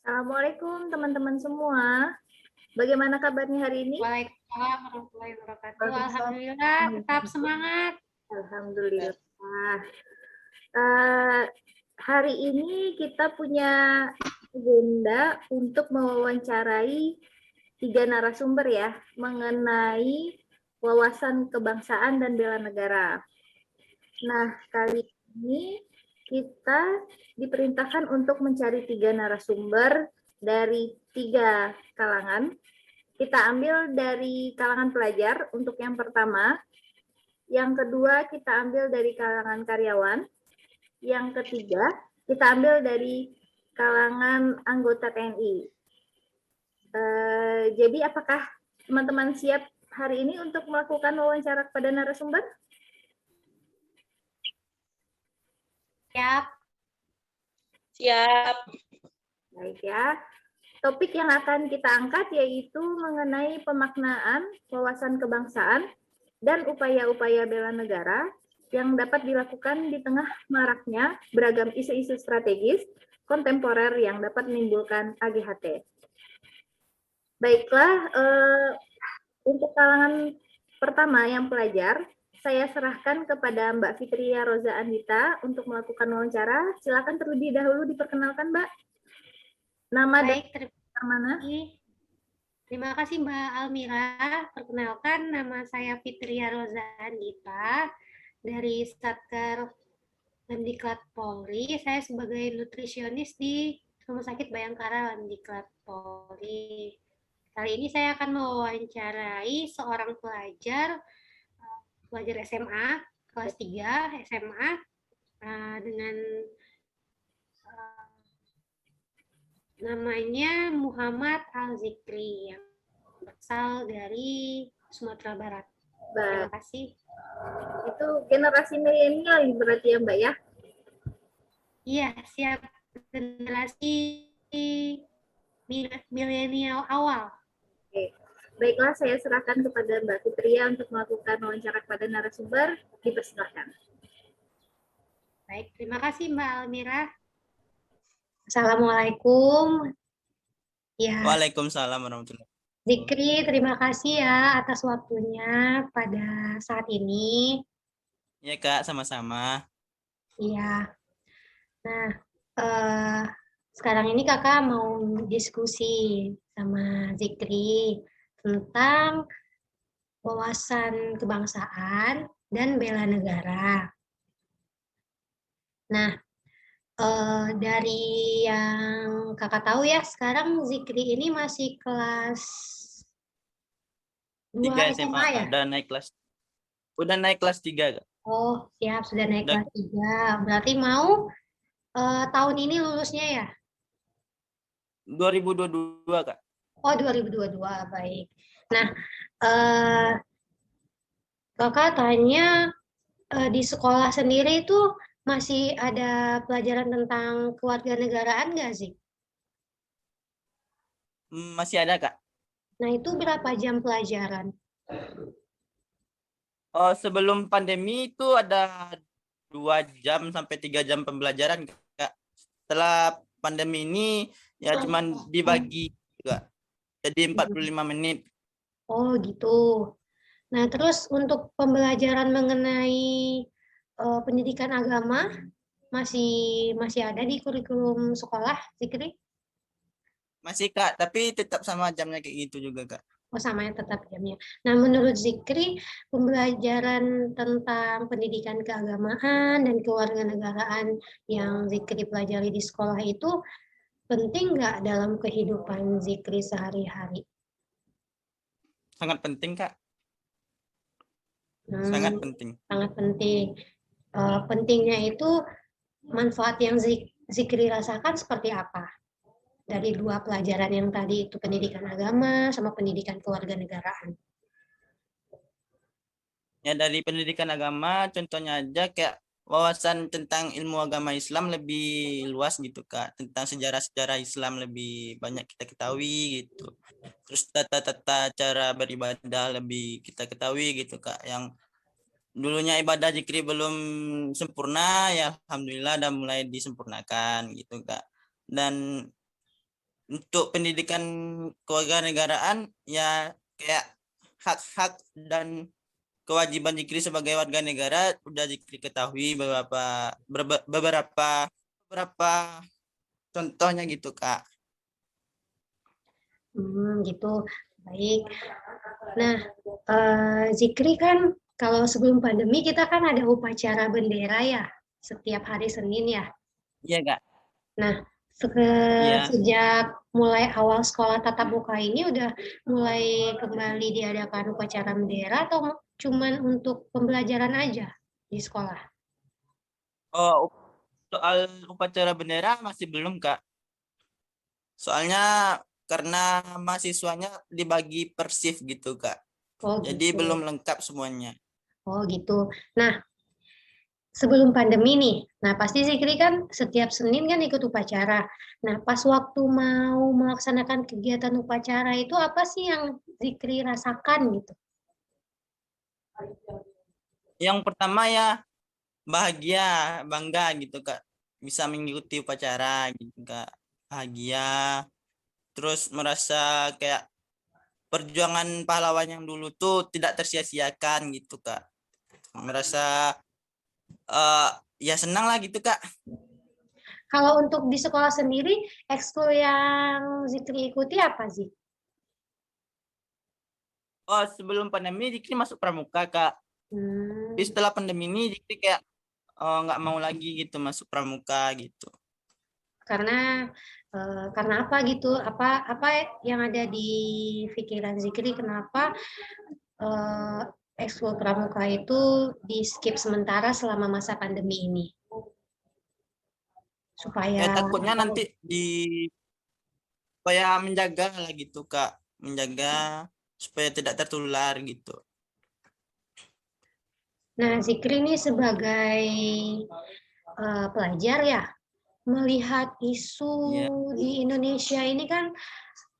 Assalamualaikum teman-teman semua. Bagaimana kabarnya hari ini? Waalaikumsalam warahmatullahi wabarakatuh. Waalaikumsalam. Alhamdulillah, tetap semangat. Alhamdulillah. Eh, Hari ini kita punya agenda untuk mewawancarai 3 narasumber ya mengenai wawasan kebangsaan dan bela negara. Nah, kali ini kita diperintahkan untuk mencari 3 narasumber dari 3 kalangan. Kita ambil dari kalangan pelajar untuk yang pertama. Yang kedua, kita ambil dari kalangan karyawan. Yang ketiga, kita ambil dari kalangan anggota TNI. Jadi apakah teman-teman siap hari ini untuk melakukan wawancara kepada narasumber? Siap. Siap. Baik ya. Topik yang akan kita angkat yaitu mengenai pemaknaan wawasan kebangsaan dan upaya-upaya bela negara yang dapat dilakukan di tengah maraknya beragam isu-isu strategis kontemporer yang dapat menimbulkan AGHT. Baiklah, untuk kalangan pertama yang pelajar, saya serahkan kepada Mbak Fitria Roza Andita untuk melakukan wawancara. Silakan terlebih dahulu diperkenalkan, Mbak. Nama Baik, dan mana? Terima kasih Mbak Almira. Perkenalkan, nama saya Fitria Roza Andita dari Satker Lemdiklat Polri. Saya sebagai nutrisionis di Rumah Sakit Bayangkara Lemdiklat Polri. Kali ini saya akan mewawancarai seorang pelajar SMA kelas 3 SMA dengan namanya Muhammad Al-Zikri yang berasal dari Sumatera Barat. Terima kasih. Itu generasi milenial berarti ya Mbak ya? Iya, siap. Generasi milenial awal. Oke. Baiklah, saya serahkan kepada Mbak Fitria untuk melakukan wawancara kepada narasumber. Dipersilakan. Baik, terima kasih Mbak Almira. Assalamualaikum. Ya. Waalaikumsalam warahmatullahi wabarakatuh. Zikri, terima kasih ya atas waktunya pada saat ini. Ya Kak, sama-sama. Iya. Nah, sekarang ini kakak mau diskusi sama Zikri tentang wawasan kebangsaan dan bela negara. Nah, dari yang kakak tahu ya, sekarang Zikri ini masih kelas 2 SMA ya? Udah naik kelas 3, Kak. Oh, siap, sudah naik kelas 3. Berarti mau tahun ini lulusnya ya? 2022, Kak. Oh, 2022, baik. Nah, kakak tanya di sekolah sendiri itu masih ada pelajaran tentang kewarganegaraan nggak sih? Masih ada, Kak. Nah, itu berapa jam pelajaran? Oh, sebelum pandemi itu ada 2 jam sampai 3 jam pembelajaran, Kak. Setelah pandemi ini ya cuman dibagi juga. Jadi 45 menit. Oh, gitu. Nah, terus untuk pembelajaran mengenai pendidikan agama masih ada di kurikulum sekolah, Zikri? Masih, Kak, tapi tetap sama jamnya kayak gitu juga, Kak. Oh, sama ya, tetap jamnya. Nah, menurut Zikri, pembelajaran tentang pendidikan keagamaan dan kewarganegaraan yang Zikri pelajari di sekolah itu penting nggak dalam kehidupan Zikri sehari-hari? Sangat penting, Kak. Sangat penting. Sangat penting. Pentingnya itu manfaat yang Zikri rasakan seperti apa? Dari 2 pelajaran yang tadi itu pendidikan agama sama pendidikan kewarganegaraan. Ya dari pendidikan agama contohnya aja kayak wawasan tentang ilmu agama Islam lebih luas gitu Kak. Tentang sejarah-sejarah Islam lebih banyak kita ketahui gitu. Terus tata-tata cara beribadah lebih kita ketahui gitu Kak. Yang dulunya ibadah zikir belum sempurna ya alhamdulillah udah mulai disempurnakan gitu Kak. Dan untuk pendidikan kewarganegaraan ya kayak hak-hak dan kewajiban Zikri sebagai warga negara udah Zikri ketahui beberapa contohnya gitu Kak. Gitu. Baik. Nah, Zikri kan kalau sebelum pandemi kita kan ada upacara bendera ya, setiap hari Senin ya. Iya Kak. Nah, Iya. sejak mulai awal sekolah tatap muka ini udah mulai kembali diadakan upacara bendera atau cuman untuk pembelajaran aja di sekolah? Oh, soal upacara bendera masih belum Kak. Soalnya karena mahasiswanya dibagi per shift gitu Kak. Oh Jadi gitu. belum lengkap semuanya. Oh gitu. Nah, sebelum pandemi nih, nah pasti Zikri kan setiap Senin kan ikut upacara. Nah, pas waktu mau melaksanakan kegiatan upacara itu apa sih yang Zikri rasakan gitu? Yang pertama ya bahagia, bangga gitu Kak. Bisa mengikuti upacara gitu Kak. Bahagia, terus merasa kayak perjuangan pahlawan yang dulu tuh tidak tersia-siakan gitu Kak. Merasa eh ya senang lah gitu Kak. Kalau untuk di sekolah sendiri, ekskul yang Zikri ikuti apa sih? Oh, sebelum pandemi Dikri masuk pramuka Kak. Tapi Hmm, setelah pandemi ini Dikri kayak nggak mau lagi gitu masuk pramuka gitu. karena karena apa gitu? Apa yang ada di pikiran Zikri? Kenapa eh, ekskul pramuka itu di skip sementara selama masa pandemi ini? Ya Supaya takutnya apa? nanti supaya menjaga lah gitu Kak. Menjaga supaya tidak tertular gitu. Nah, Zikri ini sebagai pelajar ya, melihat isu Ya. di Indonesia ini kan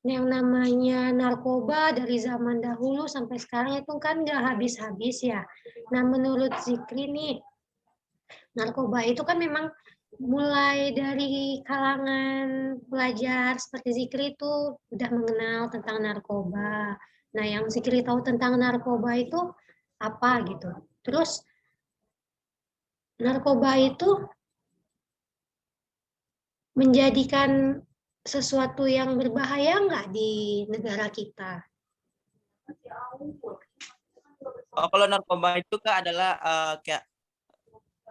yang namanya narkoba dari zaman dahulu sampai sekarang itu kan nggak habis-habis ya. Nah, menurut Zikri nih, narkoba itu kan memang mulai dari kalangan pelajar seperti Zikri itu udah mengenal tentang narkoba. Nah, yang Zikri tahu tentang narkoba itu apa gitu. Terus narkoba itu menjadikan sesuatu yang berbahaya nggak di negara kita? Oh, kalau narkoba itu Kak adalah kayak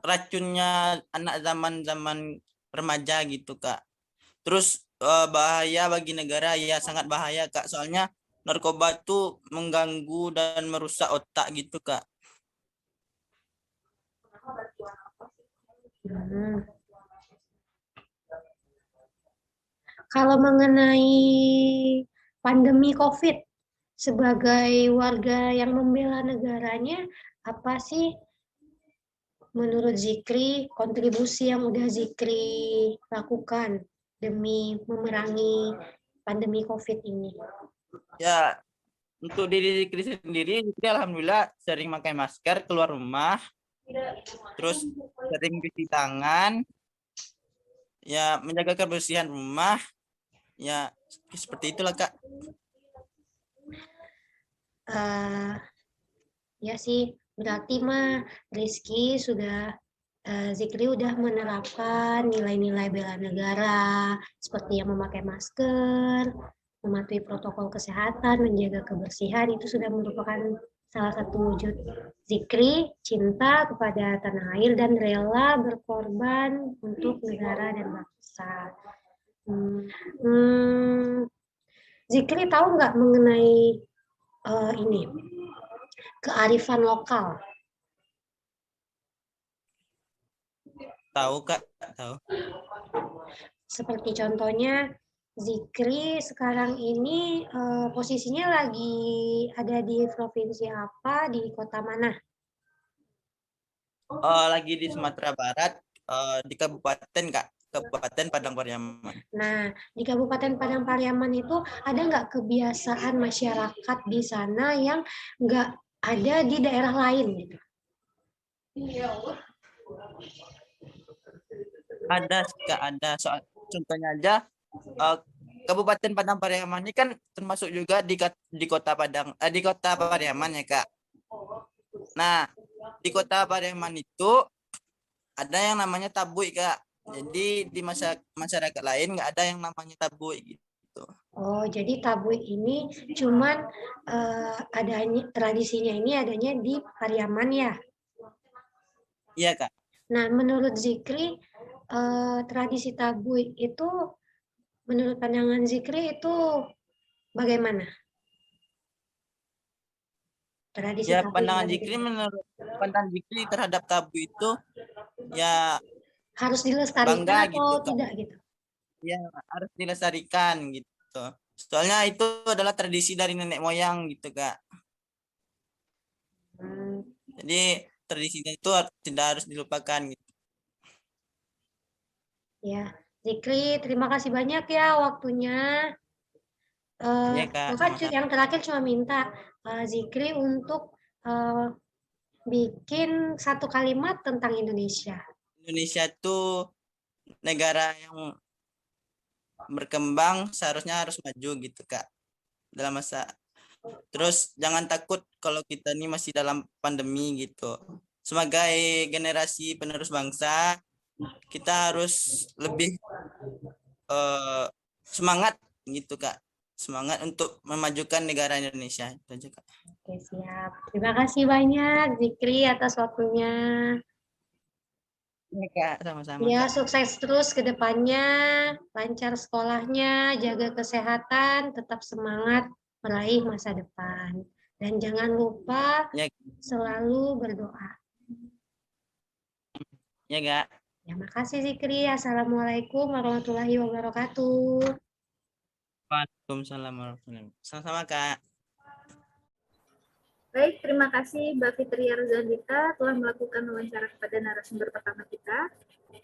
racunnya anak zaman remaja gitu Kak. Terus bahaya bagi negara ya sangat bahaya Kak. Soalnya narkoba itu mengganggu dan merusak otak gitu Kak. Hmm. Kalau mengenai pandemi COVID, sebagai warga yang membela negaranya, apa sih menurut Zikri kontribusi yang udah Zikri lakukan demi memerangi pandemi COVID ini? Ya untuk diri Zikri sendiri, Zikri alhamdulillah sering pakai masker keluar rumah, terus sering cuci tangan, ya menjaga kebersihan rumah, ya seperti itulah Kak. Uh, ya sih, berarti mah Rizky sudah Zikri udah menerapkan nilai-nilai bela negara seperti yang memakai masker, mematuhi protokol kesehatan, menjaga kebersihan itu sudah merupakan salah satu wujud Zikri cinta kepada tanah air dan rela berkorban untuk negara dan bangsa. Hmm, Zikri tahu nggak mengenai ini kearifan lokal? Tahu Kak, tahu. Seperti contohnya Zikri sekarang ini posisinya lagi ada di provinsi apa, di kota mana? Lagi di Sumatera Barat, di Kabupaten Kak, Kabupaten Padang Pariaman. Nah, di Kabupaten Padang Pariaman itu ada nggak kebiasaan masyarakat di sana yang nggak ada di daerah lain gitu? Ada Kak, ada soal contohnya aja Kabupaten Padang Pariaman ini kan termasuk juga di kota Padang, di kota Pariaman ya Kak. Nah, di kota Pariaman itu ada yang namanya tabui Kak. Jadi di masyarakat lain nggak ada yang namanya tabui gitu. Oh, jadi tabu ini cuman adanya tradisinya ini adanya di Pariaman ya. Iya Kak. Nah, menurut Zikri tradisi tabu itu menurut pandangan Zikri itu bagaimana? Tradisi Ya tabu yang pandangan ada di Zikri menurut pandangan Zikri terhadap tabu itu ya harus dilestarikan bangga atau gitu Kak. tidak gitu? Ya harus dilestarikan gitu. Soalnya itu adalah tradisi dari nenek moyang gitu Kak. Hmm, Jadi tradisinya itu tidak harus dilupakan gitu. ya, Zikri, terima kasih banyak ya waktunya. Iya Kak, Kakak sama-sama. yang terakhir cuma minta Zikri untuk bikin satu kalimat tentang Indonesia. Indonesia itu negara yang berkembang seharusnya harus maju gitu Kak. Dalam masa terus jangan takut kalau kita ini masih dalam pandemi gitu. Sebagai generasi penerus bangsa, kita harus lebih semangat gitu Kak. Semangat untuk memajukan negara Indonesia. Itu aja, Kak. Oke, siap. Terima kasih banyak, Zikri, atas waktunya. Iya Kak, sama-sama Ya, Kak. sukses terus ke depannya, lancar sekolahnya, jaga kesehatan, tetap semangat meraih masa depan. Dan jangan lupa Ya, selalu berdoa. ya Kak. Ya, makasih Zikri. Assalamualaikum warahmatullahi wabarakatuh. Waalaikumsalam warahmatullahi wabarakatuh. Sama-sama Kak. Baik, terima kasih Mbak Fitria Rozalita telah melakukan wawancara kepada narasumber pertama kita.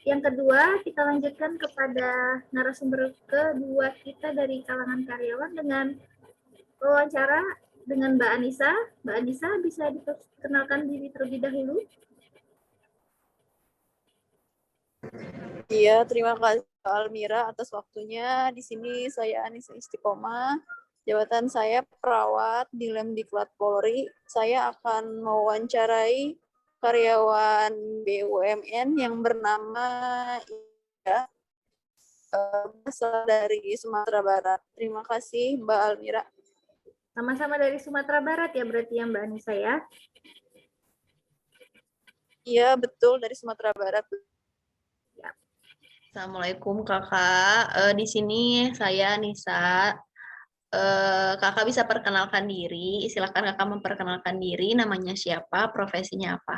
Yang kedua, kita lanjutkan kepada narasumber kedua kita dari kalangan karyawan dengan wawancara dengan Mbak Anissa. Mbak Anissa, bisa diperkenalkan diri terlebih dahulu? Iya, terima kasih Almira atas waktunya. Di sini saya Anissa Istiqomah. Jabatan saya perawat di Lemdiklat Polri. Saya akan mewawancarai karyawan BUMN yang bernama Ida, berasal dari Sumatera Barat. Terima kasih Mbak Almira. Sama-sama dari Sumatera Barat ya berarti ya Mbak Anissa ya? Iya, betul dari Sumatera Barat. Assalamualaikum Kakak. Di sini saya Nisa. Kakak bisa perkenalkan diri. Silakan Kakak memperkenalkan diri. Namanya siapa? Profesinya apa?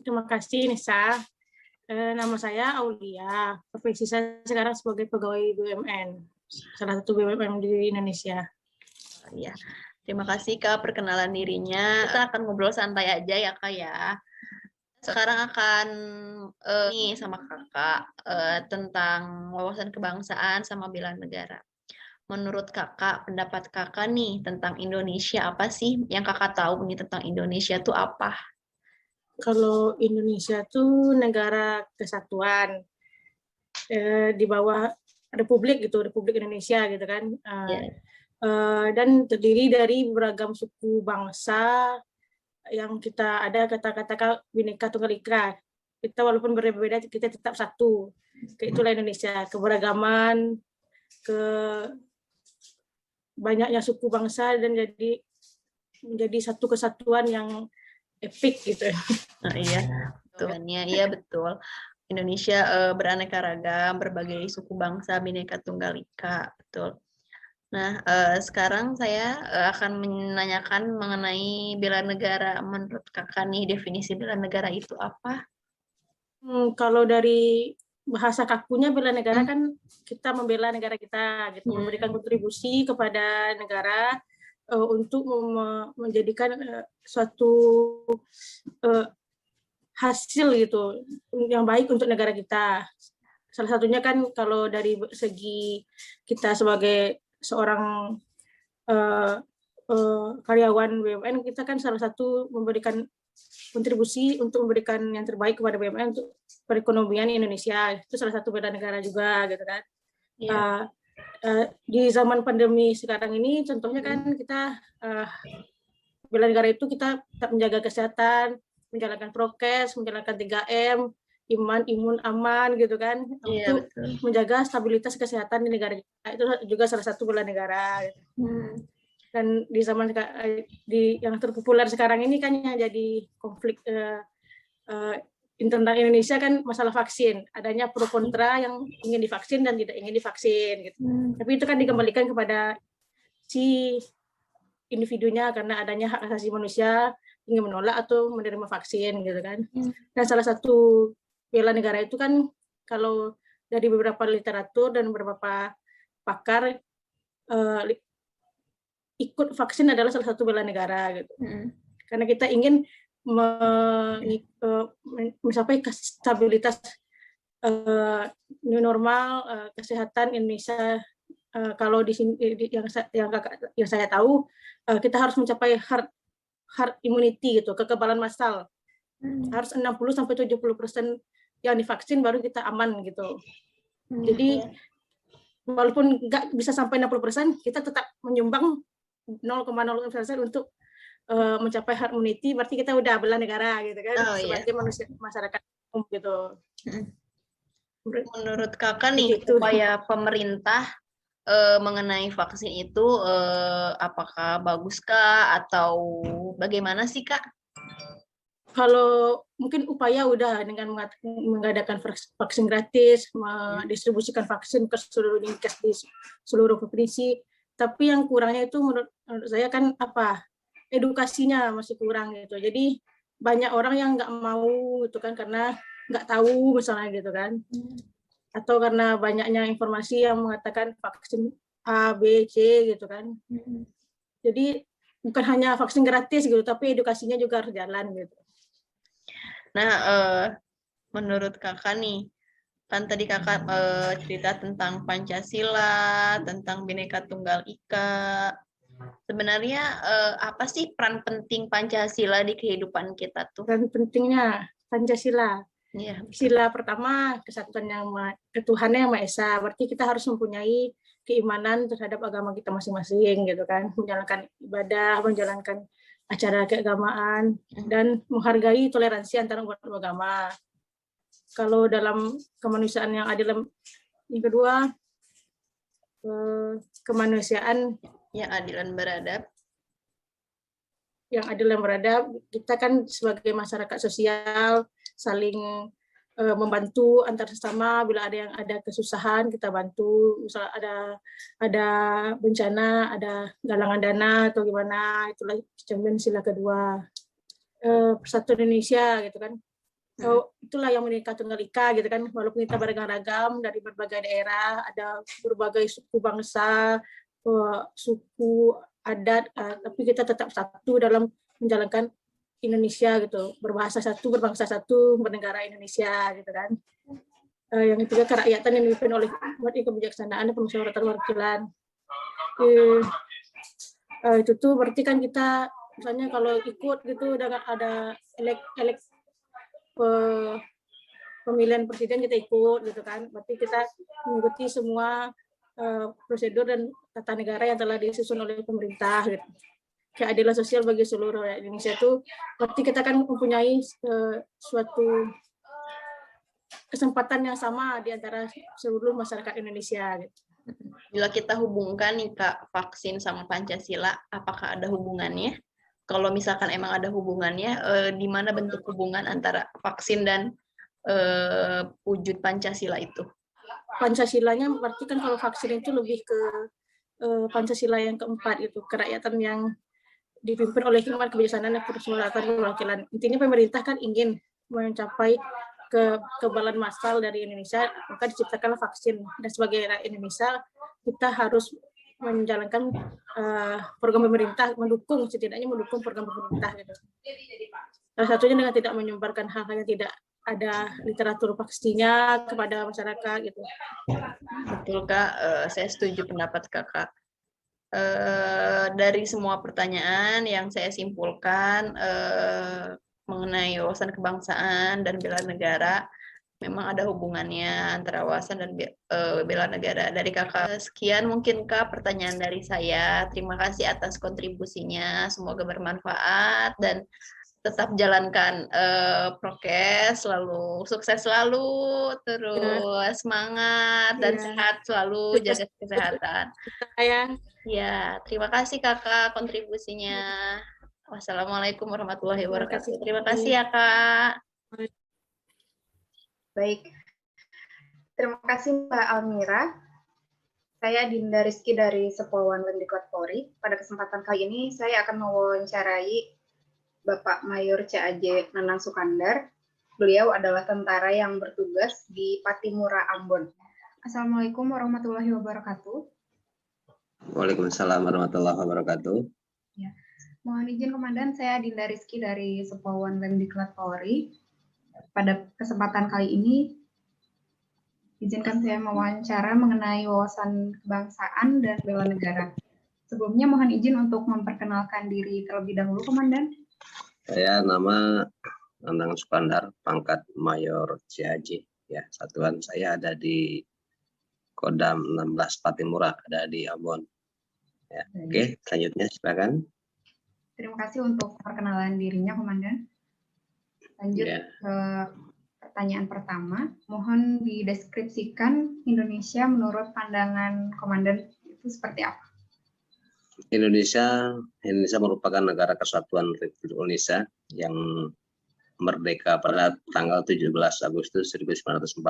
Terima kasih Nisa. Nama saya Aulia. Profesi saya sekarang sebagai pegawai BUMN. Salah satu BUMN di Indonesia. Ya, terima kasih Kak perkenalan dirinya. Kita akan ngobrol santai aja ya Kak ya. Sekarang akan nih sama Kakak tentang wawasan kebangsaan sama bela negara. Menurut Kakak, pendapat Kakak nih tentang Indonesia apa sih yang Kakak tahu nih tentang Indonesia tuh apa? Kalau Indonesia tuh negara kesatuan di bawah Republik gitu, Republik Indonesia gitu kan. Dan terdiri dari beragam suku bangsa yang kita ada kata-kata Bhinneka Tunggal Ika. Kita walaupun berbeda kita tetap satu. Itulah Indonesia, keberagaman, banyaknya suku bangsa dan menjadi satu kesatuan yang epik gitu. Nah, iya, betul. Iya betul. Indonesia beraneka ragam, berbagai suku bangsa, Bhinneka Tunggal Ika, betul. Nah, sekarang saya akan menanyakan mengenai bela negara. Menurut Kakak nih, definisi bela negara itu apa? Kalau dari bahasa kakunya bela negara kan kita membela negara kita, gitu, memberikan kontribusi kepada negara untuk menjadikan suatu hasil gitu yang baik untuk negara kita. Salah satunya kan kalau dari segi kita sebagai seorang karyawan BUMN, kita kan salah satu memberikan kontribusi untuk memberikan yang terbaik kepada BUMN untuk perekonomian Indonesia. Itu salah satu bela negara juga gitu kan. di zaman pandemi sekarang ini, contohnya kan kita bela negara itu kita tetap menjaga kesehatan, menjalankan prokes, menjalankan 3M, imun, aman gitu kan, Iya, untuk betul. menjaga stabilitas kesehatan di negara kita. Itu juga salah satu bela negara. Gitu. Dan di zaman yang terpopuler sekarang ini kan yang jadi konflik tentang Indonesia kan masalah vaksin, adanya pro kontra yang ingin divaksin dan tidak ingin divaksin gitu. Tapi itu kan dikembalikan kepada si individunya karena adanya hak asasi manusia ingin menolak atau menerima vaksin gitu kan. Dan salah satu bela negara itu kan kalau dari beberapa literatur dan beberapa pakar ikut vaksin adalah salah satu bela negara gitu. Karena kita ingin mencapai stabilitas new normal kesehatan Indonesia. Kalau di sini yang saya tahu kita harus mencapai herd immunity gitu, kekebalan massal. Harus 60-70% yang divaksin baru kita aman gitu. Jadi walaupun nggak bisa sampai 60%, kita tetap menyumbang 0,0% untuk mencapai herd immunity, berarti kita udah bela negara gitu kan, sebagai manusia masyarakat umum gitu. Menurut kakak nih, upaya pemerintah mengenai vaksin itu apakah baguskah atau bagaimana sih Kak? Kalau mungkin upaya udah dengan mengadakan vaksin gratis, mendistribusikan vaksin ke seluruh dinkes di seluruh provinsi, tapi yang kurangnya itu menurut saya kan edukasinya masih kurang gitu. Jadi banyak orang yang nggak mau gitu kan karena nggak tahu misalnya gitu kan. Atau karena banyaknya informasi yang mengatakan vaksin A, B, C gitu kan. Jadi bukan hanya vaksin gratis gitu, tapi edukasinya juga harus jalan gitu. Nah, menurut kakak nih, kan tadi kakak cerita tentang Pancasila, tentang Bhinneka Tunggal Ika. Sebenarnya apa sih peran penting Pancasila di kehidupan kita tuh? Peran pentingnya Pancasila. Ya, sila pertama kesatuan Tuhannya yang Maha Esa, berarti kita harus mempunyai keimanan terhadap agama kita masing-masing gitu kan, menjalankan ibadah, menjalankan acara keagamaan dan menghargai toleransi antara umat beragama. Kalau dalam kemanusiaan yang adil, yang kedua kemanusiaan yang adil dan beradab. Yang adil dan beradab, kita kan sebagai masyarakat sosial saling membantu antar sesama. Bila ada kesusahan kita bantu, misal ada bencana, ada galangan dana atau gimana, itulah cermin sila kedua. Persatuan Indonesia gitu kan. Itulah yang Bhinneka Tunggal Ika gitu kan, walaupun kita beragam-ragam dari berbagai daerah, ada berbagai suku bangsa, suku adat, tapi kita tetap satu dalam menjalankan Indonesia gitu, berbahasa satu, berbangsa satu, bernegara Indonesia gitu kan. Yang ketiga kerakyatan yang dipimpin oleh kebijaksanaan dan permusyawaratan perwakilan. Itu tuh berarti kan kita misalnya kalau ikut gitu udah ada pemilihan presiden kita ikut gitu kan, berarti kita mengikuti semua prosedur dan tata negara yang telah disusun oleh pemerintah gitu. Keadilan sosial bagi seluruh rakyat Indonesia itu berarti kita kan mempunyai suatu kesempatan yang sama di antara seluruh masyarakat Indonesia gitu. Bila kita hubungkan nih Kak, vaksin sama Pancasila, apakah ada hubungannya? Kalau misalkan emang ada hubungannya, di mana bentuk hubungan antara vaksin dan wujud Pancasila itu? Pancasilanya berarti kan kalau vaksin itu lebih ke Pancasila yang keempat itu, kerakyatan yang dipimpin oleh hikmat kebijaksanaan dan permusyawaratan perwakilan. Intinya pemerintah kan ingin mencapai kekebalan massal dari Indonesia, maka diciptakanlah vaksin. Dan sebagai rakyat Indonesia, kita harus menjalankan program pemerintah, setidaknya mendukung program pemerintah gitu. Salah satunya dengan tidak menyebarkan hal-hal yang tidak ada literatur pastinya kepada masyarakat gitu. Betul Kak, saya setuju pendapat Kakak. Dari semua pertanyaan yang saya simpulkan mengenai wawasan kebangsaan dan bela negara, memang ada hubungannya antara wawasan dan bela negara. Dari Kakak sekian mungkin Kak pertanyaan dari saya. Terima kasih atas kontribusinya. Semoga bermanfaat dan tetap jalankan prokes, selalu sukses selalu, terus semangat dan Iya. sehat selalu, jaga kesehatan. Saya Ya, terima kasih Kakak kontribusinya. Wassalamualaikum warahmatullahi wabarakatuh. Terima kasih ya Kak. Baik, terima kasih Mbak Almira. Saya Dinda Rizky dari Sepowan Lemdiklat Polri. Pada kesempatan kali ini saya akan mewawancarai Bapak Mayor CAJ Nanang Sukandar. Beliau adalah tentara yang bertugas di Patimura, Ambon. Assalamualaikum warahmatullahi wabarakatuh. Waalaikumsalam warahmatullahi wabarakatuh. Ya. Mohon izin Komandan, saya Dinda Rizky dari Sepowan Lemdiklat Polri. Pada kesempatan kali ini, izinkan saya mewawancara mengenai wawasan kebangsaan dan bela negara. Sebelumnya mohon izin untuk memperkenalkan diri terlebih dahulu, Komandan. Saya nama Nanang Sukandar, pangkat Mayor CAJ. Ya, satuan saya ada di Kodam 16 Patimura, ada di Ambon. Ya, oke, selanjutnya silakan. Terima kasih untuk perkenalan dirinya, Komandan. Lanjut ke pertanyaan pertama. Mohon dideskripsikan Indonesia menurut pandangan Komandan itu seperti apa? Indonesia merupakan negara kesatuan Republik Indonesia yang merdeka pada tanggal 17 Agustus 1945.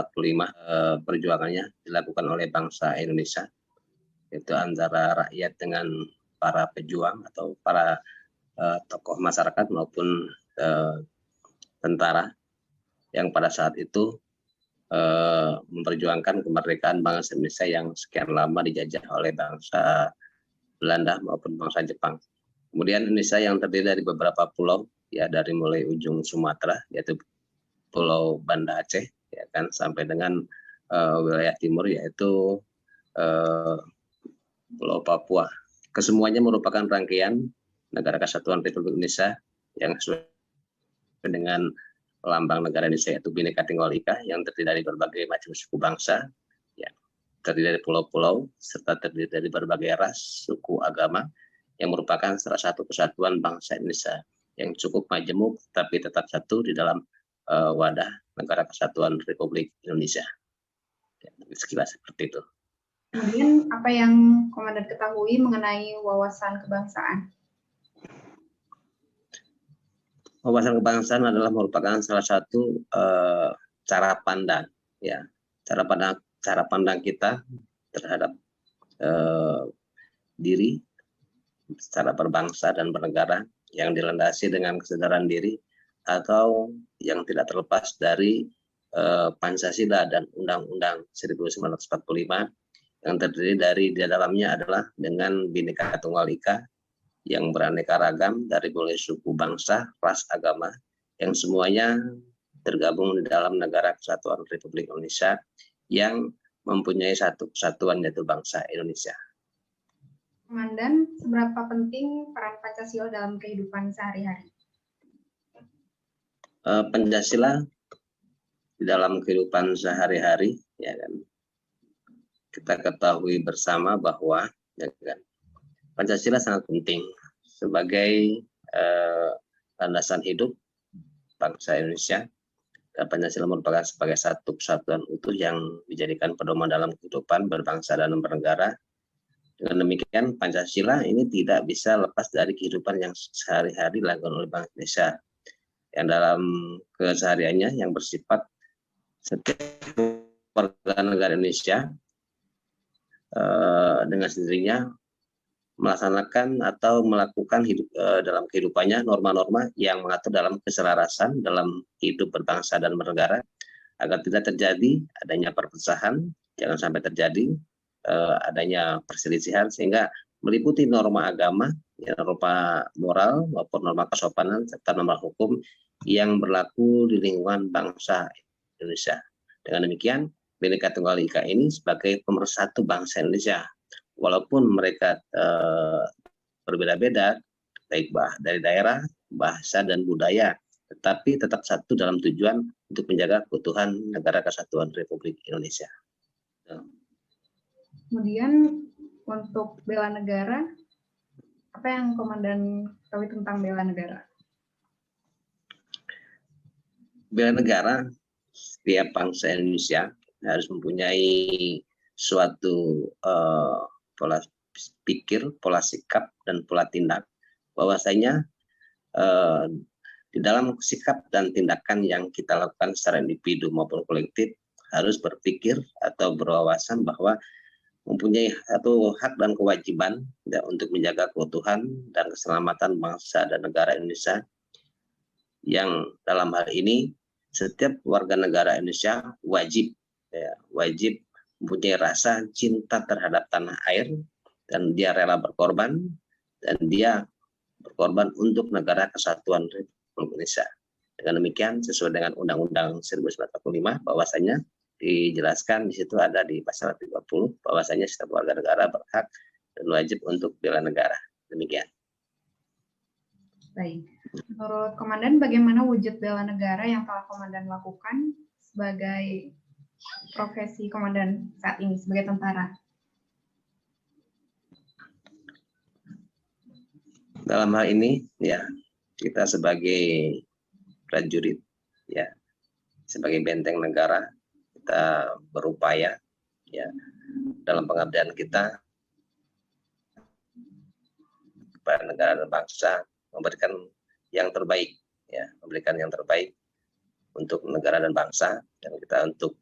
Perjuangannya dilakukan oleh bangsa Indonesia, yaitu antara rakyat dengan para pejuang atau para tokoh masyarakat maupun tentara yang pada saat itu memperjuangkan kemerdekaan bangsa Indonesia yang sekian lama dijajah oleh bangsa Belanda maupun bangsa Jepang. Kemudian Indonesia yang terdiri dari beberapa pulau, ya dari mulai ujung Sumatera, yaitu Pulau Banda Aceh, ya kan, sampai dengan wilayah timur, yaitu Pulau Papua. Kesemuanya merupakan rangkaian negara kesatuan Republik Indonesia yang sesuai dengan lambang negara Indonesia, yaitu Bhinneka Tunggal Ika, yang terdiri dari berbagai macam suku bangsa, ya, terdiri dari pulau-pulau, serta terdiri dari berbagai ras, suku, agama, yang merupakan salah satu kesatuan bangsa Indonesia yang cukup majemuk, tapi tetap satu di dalam wadah negara kesatuan Republik Indonesia. Ya, sekilas seperti itu. Kemudian apa yang Komandan ketahui mengenai wawasan kebangsaan? Wawasan kebangsaan adalah merupakan salah satu cara pandang, ya, cara pandang kita terhadap diri secara berbangsa dan bernegara yang dilandasi dengan kesadaran diri atau yang tidak terlepas dari Pancasila dan Undang-Undang 1945 yang terdiri dari di dalamnya adalah dengan Bhinneka Tunggal Ika yang beraneka ragam dari mulai suku, bangsa, ras, agama yang semuanya tergabung di dalam negara kesatuan Republik Indonesia yang mempunyai satu kesatuan, yaitu bangsa Indonesia. Komandan, seberapa penting peran Pancasila dalam kehidupan sehari-hari? Pancasila di dalam kehidupan sehari-hari, ya kan, kita ketahui bersama bahwa, ya kan, Pancasila sangat penting sebagai landasan hidup bangsa Indonesia. Dan Pancasila merupakan sebagai satu kesatuan utuh yang dijadikan pedoman dalam kehidupan berbangsa dan bernegara. Dengan demikian, Pancasila ini tidak bisa lepas dari kehidupan yang sehari-hari dilakukan oleh bangsa Indonesia. Yang dalam kesehariannya yang bersifat setiap warga negara Indonesia dengan sendirinya melaksanakan atau melakukan hidup dalam kehidupannya norma-norma yang mengatur dalam keselarasan dalam hidup berbangsa dan bernegara agar tidak terjadi adanya perpecahan, jangan sampai terjadi adanya perselisihan, sehingga meliputi norma agama, ya, norma moral maupun norma kesopanan serta norma hukum yang berlaku di lingkungan bangsa Indonesia. Dengan demikian, Bhinneka Tunggal Ika ini sebagai pemersatu bangsa Indonesia. Walaupun mereka berbeda-beda, baik dari daerah, bahasa, dan budaya, tetapi tetap satu dalam tujuan untuk menjaga keutuhan Negara Kesatuan Republik Indonesia. Kemudian untuk bela negara, apa yang Komandan tahu tentang bela negara? Bela negara, setiap bangsa Indonesia harus mempunyai suatu pola pikir, pola sikap, dan pola tindak. Bahwasanya di dalam sikap dan tindakan yang kita lakukan secara individu maupun kolektif harus berpikir atau berwawasan bahwa mempunyai satu hak dan kewajiban ya, untuk menjaga keutuhan dan keselamatan bangsa dan negara Indonesia, yang dalam hal ini setiap warga negara Indonesia wajib mempunyai rasa cinta terhadap tanah air, dan dia rela berkorban, dan dia berkorban untuk Negara Kesatuan Republik Indonesia. Dengan demikian, sesuai dengan Undang-Undang 1945, bahwasanya dijelaskan di situ ada di pasal 30 bahwasanya setiap warga negara berhak dan wajib untuk bela negara. Demikian. Baik. Menurut Komandan, bagaimana wujud bela negara yang telah Komandan lakukan sebagai profesi Komandan saat ini sebagai tentara? Dalam hal ini, ya, kita sebagai prajurit, ya, sebagai benteng negara, kita berupaya, ya, dalam pengabdian kita kepada negara dan bangsa, memberikan yang terbaik, ya, memberikan yang terbaik untuk negara dan bangsa, dan kita untuk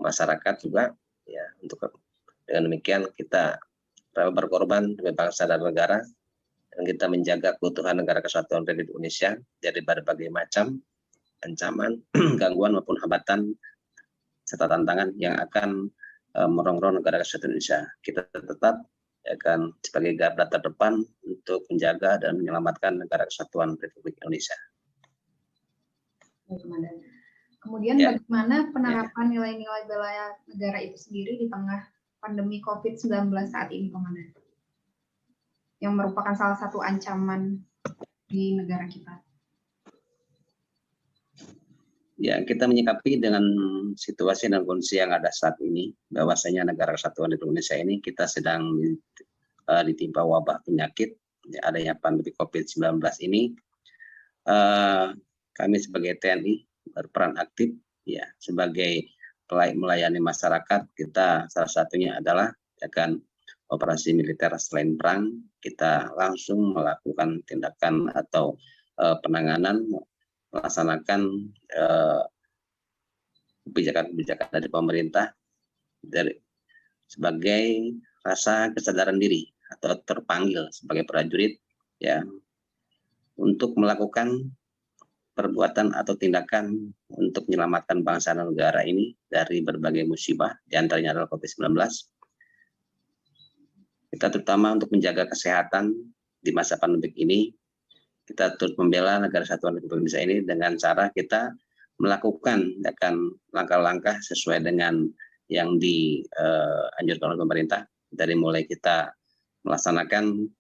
masyarakat juga, ya, untuk dengan demikian kita berkorban demi bangsa dan negara, dan kita menjaga keutuhan Negara Kesatuan Republik Indonesia dari berbagai macam ancaman, gangguan maupun hambatan serta tantangan yang akan merongrong Negara Kesatuan Indonesia. Kita tetap akan sebagai garda terdepan untuk menjaga dan menyelamatkan Negara Kesatuan Republik Indonesia. Kemudian bagaimana penerapan nilai-nilai bela negara itu sendiri di tengah pandemi COVID-19 saat ini, Komandan? Yang merupakan salah satu ancaman di negara kita. Ya, kita menyikapi dengan situasi dan kondisi yang ada saat ini, bahwasanya Negara Kesatuan Republik Indonesia ini kita sedang ditimpa wabah penyakit, ya, adanya pandemi COVID-19 ini. Kami sebagai TNI berperan aktif, ya, sebagai melayani masyarakat. Kita salah satunya adalah akan operasi militer selain perang, kita langsung melakukan tindakan atau penanganan, melaksanakan kebijakan-kebijakan dari pemerintah sebagai rasa kesadaran diri atau terpanggil sebagai prajurit, ya, untuk melakukan perbuatan atau tindakan untuk menyelamatkan bangsa dan negara ini dari berbagai musibah, diantaranya adalah COVID-19. Kita terutama untuk menjaga kesehatan di masa pandemi ini, kita turut membela Negara Kesatuan Republik Indonesia ini dengan cara kita melakukan langkah-langkah sesuai dengan yang dianjurkan oleh pemerintah, dari mulai kita melaksanakan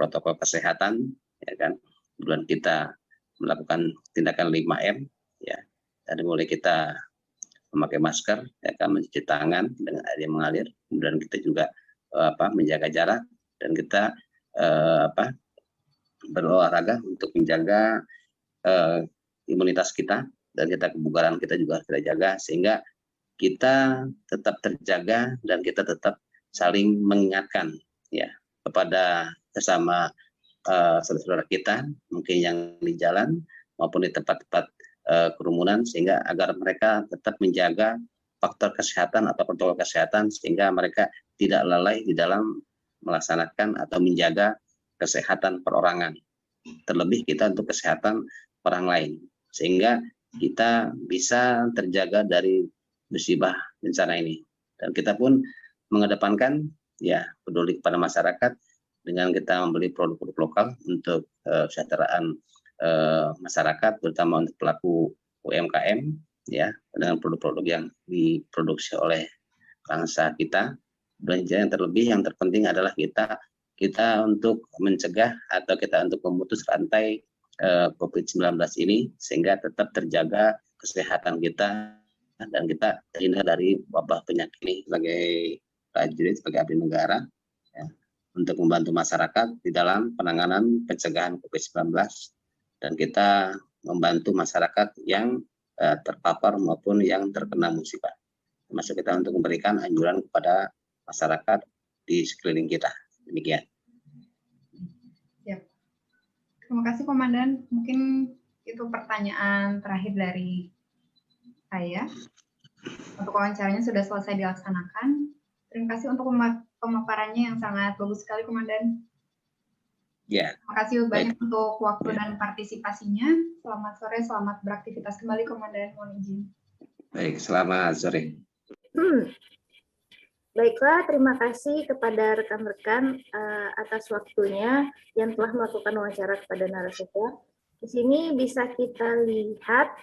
protokol kesehatan, ya kan, kemudian kita melakukan tindakan 5M, ya, dari mulai kita memakai masker, ya kan, mencuci tangan dengan air yang mengalir, kemudian kita juga menjaga jarak, dan kita berolahraga untuk menjaga imunitas kita, dan kita kebugaran kita juga harus kita jaga, sehingga kita tetap terjaga dan kita tetap saling mengingatkan, ya, kepada sesama saudara-saudara kita, mungkin yang di jalan maupun di tempat-tempat kerumunan, sehingga agar mereka tetap menjaga faktor kesehatan atau protokol kesehatan, sehingga mereka tidak lalai di dalam melaksanakan atau menjaga kesehatan perorangan. Terlebih kita untuk kesehatan orang lain, sehingga kita bisa terjaga dari musibah bencana ini. Dan kita pun mengedepankan, ya, peduli kepada masyarakat dengan kita membeli produk-produk lokal untuk kesejahteraan masyarakat, terutama untuk pelaku UMKM, ya, dengan produk-produk yang diproduksi oleh bangsa kita. Dan yang terlebih, yang terpenting adalah kita untuk mencegah atau kita untuk memutus rantai COVID-19 ini, sehingga tetap terjaga kesehatan kita dan kita terhindar dari wabah penyakit ini sebagai prajurit, sebagai abdi negara, ya, untuk membantu masyarakat di dalam penanganan pencegahan COVID-19, dan kita membantu masyarakat yang terpapar maupun yang terkena musibah. Termasuk kita untuk memberikan anjuran kepada masyarakat di sekeliling kita. Demikian. Ya. Terima kasih Komandan. Mungkin itu pertanyaan terakhir dari saya. Untuk wawancaranya sudah selesai dilaksanakan. Terima kasih untuk pemaparannya yang sangat bagus sekali, Komandan. Ya. Terima kasih banyak untuk waktu Ya. dan partisipasinya. Selamat sore, selamat beraktivitas kembali, Komandan. Mohon izin. Baik, selamat sore. Baiklah, terima kasih kepada rekan-rekan atas waktunya yang telah melakukan wawancara kepada narasumber. Di sini bisa kita lihat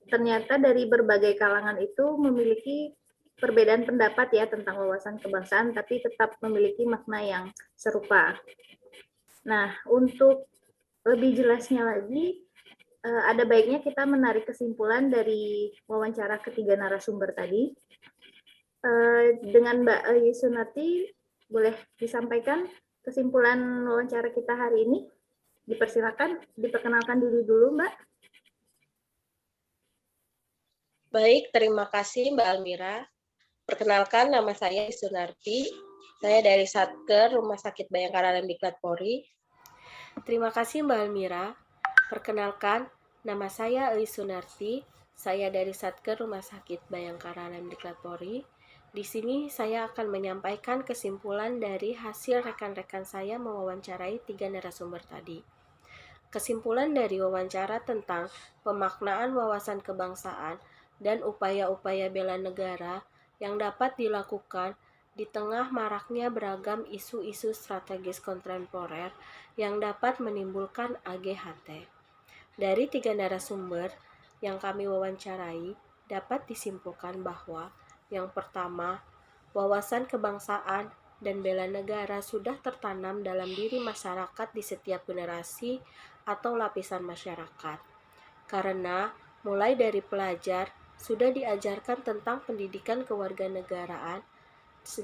ternyata dari berbagai kalangan itu memiliki perbedaan pendapat ya tentang wawasan kebangsaan, tapi tetap memiliki makna yang serupa. Nah, untuk lebih jelasnya lagi, ada baiknya kita menarik kesimpulan dari wawancara ketiga narasumber tadi. Dengan Mbak Sunarti, boleh disampaikan kesimpulan wawancara kita hari ini? Dipersilakan, diperkenalkan diri dulu, Mbak. Baik, terima kasih Mbak Almira. Perkenalkan, nama saya Sunarti. Saya dari Satker Rumah Sakit Bayangkara Lemdiklat Polri. Terima kasih Mbak Almira. Perkenalkan, nama saya Sunarti. Saya dari Satker Rumah Sakit Bayangkara Lemdiklat Polri. Di sini saya akan menyampaikan kesimpulan dari hasil rekan-rekan saya mewawancarai 3 narasumber tadi. Kesimpulan dari wawancara tentang pemaknaan wawasan kebangsaan dan upaya-upaya bela negara yang dapat dilakukan di tengah maraknya beragam isu-isu strategis kontemporer yang dapat menimbulkan AGHT. Dari 3 narasumber yang kami wawancarai, dapat disimpulkan bahwa yang pertama, wawasan kebangsaan dan bela negara sudah tertanam dalam diri masyarakat di setiap generasi atau lapisan masyarakat. Karena mulai dari pelajar sudah diajarkan tentang pendidikan kewarganegaraan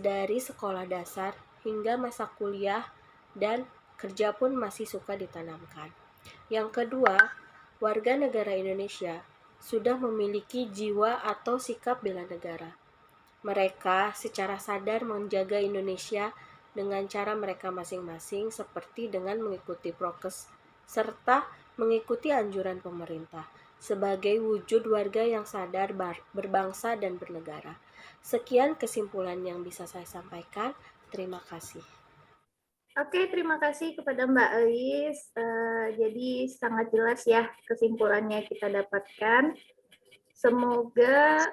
dari sekolah dasar hingga masa kuliah dan kerja pun masih suka ditanamkan. Yang kedua, warga negara Indonesia sudah memiliki jiwa atau sikap bela negara. Mereka secara sadar menjaga Indonesia dengan cara mereka masing-masing seperti dengan mengikuti prokes serta mengikuti anjuran pemerintah sebagai wujud warga yang sadar berbangsa dan bernegara. Sekian kesimpulan yang bisa saya sampaikan. Terima kasih. Oke, terima kasih kepada Mbak Elis. Jadi sangat jelas ya kesimpulannya kita dapatkan. Semoga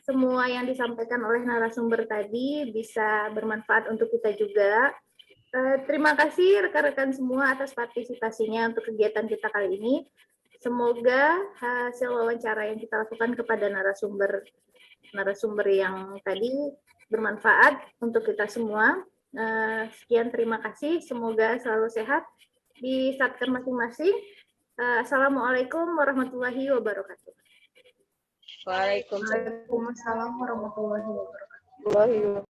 semua yang disampaikan oleh narasumber tadi bisa bermanfaat untuk kita juga. Terima kasih rekan-rekan semua atas partisipasinya untuk kegiatan kita kali ini. Semoga hasil wawancara yang kita lakukan kepada narasumber yang tadi bermanfaat untuk kita semua. Sekian, terima kasih. Semoga selalu sehat di Satker masing-masing. Assalamualaikum warahmatullahi wabarakatuh. Waalaikumsalam warahmatullahi wabarakatuh.